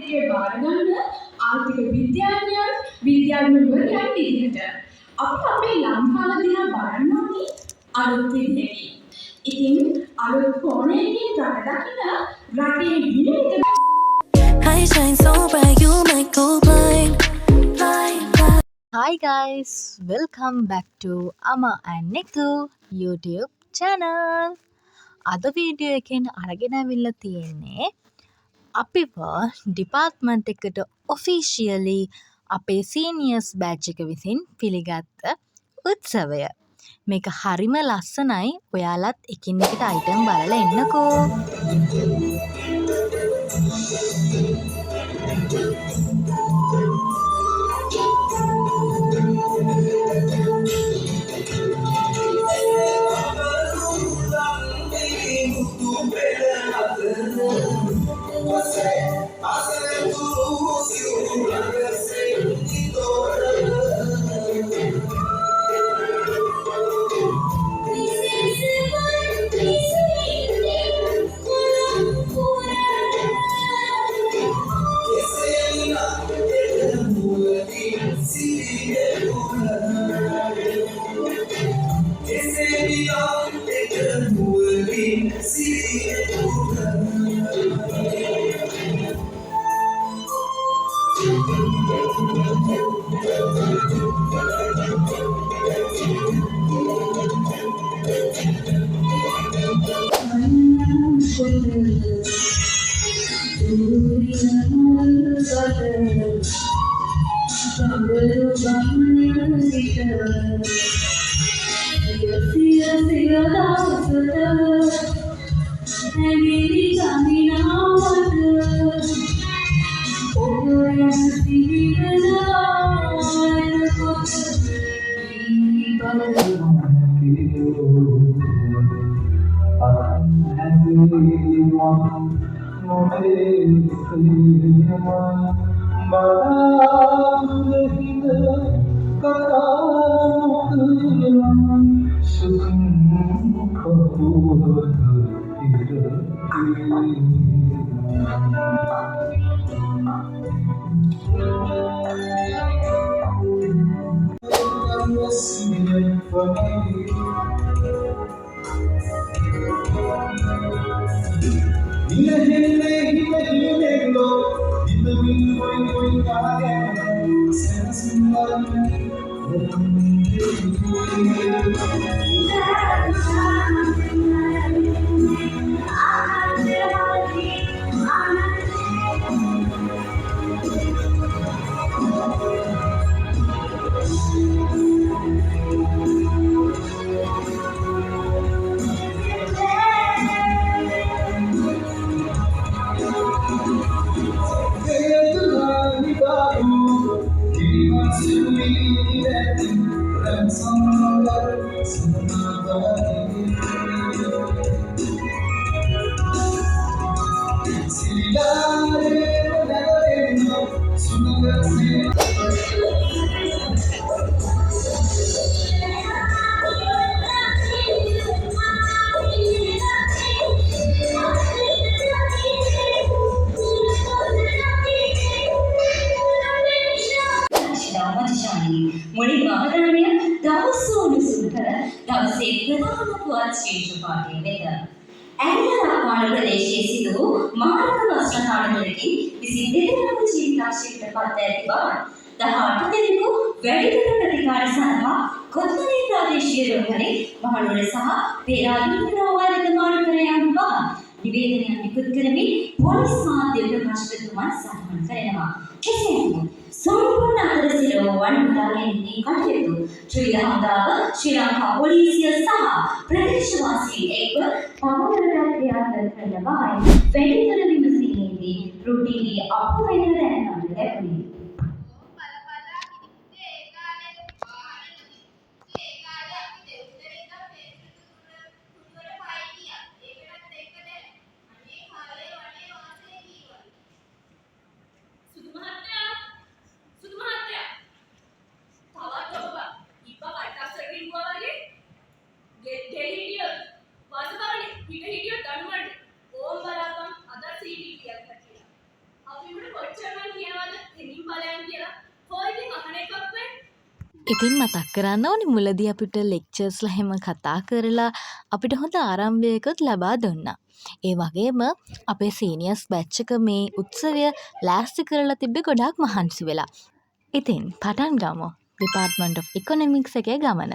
ශක්තිය බාර ගන්න ආර්ථික විද්‍යාඥයන් විදිහට අපි අපේ ලංකාව දිහා බලන්න ඕනේ අලුත් විදිහකින්. ඉතින් අලුත් කොණයකින් රට දකින රටේ විනිවිද I shine so bright you might go blind. Hi guys, welcome back to Ama and Niku YouTube channel. අද වීඩියෝ එකෙන් අරගෙන අවිල්ලා තියෙන්නේ අපිව ඩිපාර්ට්මන්ට් එකට ඔෆිෂියලි අපේ සීනියර්ස් බෑච් එක විසින් පිළිගත්ත උත්සවය. මේක හරිම ලස්සනයි. ඔයාලත් එකින් එකට අයිටම් බලලා එන්නකෝ. මුලින්ම අවධානය දවසෝන සුන්දර දවසේ ප්‍රධාන පුවත් ශීර්ෂ පාඨය වෙත. ඇලරාපාල ප්‍රදේශයේ සිදු වූ මාරක වස්ත්‍රකාරකලකින් 22 දෙනෙකු ජීවිතාශයකට පත් ඇති බව 18 දෙනෙකු වැඩිදුර ප්‍රතිකාර සඳහා කොත්මලේ ප්‍රාදේශීය රෝහලේ මහනුවර සහ පේරාදෙණිය රෝහලක මාර්ගකරයන් බව නිවේදනයක් නිකුත් කරමින් පොලිස් මාධ්‍ය ප්‍රකාශකතුමන් සඳහන් කරනවා. කෙසේද සම්පූර්ණ අතර සිරවුවන් උදාගැනීමේ කටයුතු ශ්‍රී ලංකාව ශ්‍රී ලංකා පොලිසිය සහ ප්‍රදේශවාසීන් එක්ව පමණකට ක්‍රියාත්මක කරන බවයි වැඩිදුර විමසීමේදී රුටිලි අපුවෙන දැනගන්න ලැබුණේ. Happy කොච්චරම කියනවාද දෙකින් ඵලයන් කියලා. කොයිදින් අහන එකක් වෙන්නේ? ඉතින් මතක් කරන්න ඕනි මුලදී අපිට ලෙක්චර්ස්ලා හැම කතා කරලා අපිට හොඳ ආරම්භයකුත් ලබා දුන්නා. ඒ වගේම අපේ සීනියර්ස් බැච් එක මේ උත්සවය ලෑස්ති කරලා තිබ්බේ ගොඩාක් මහන්සි වෙලා. ඉතින් පටන් ගමු ඩිපාර්ට්මන්ට් ඔෆ් ඉකොනොමික්ස් එකේ ගමන.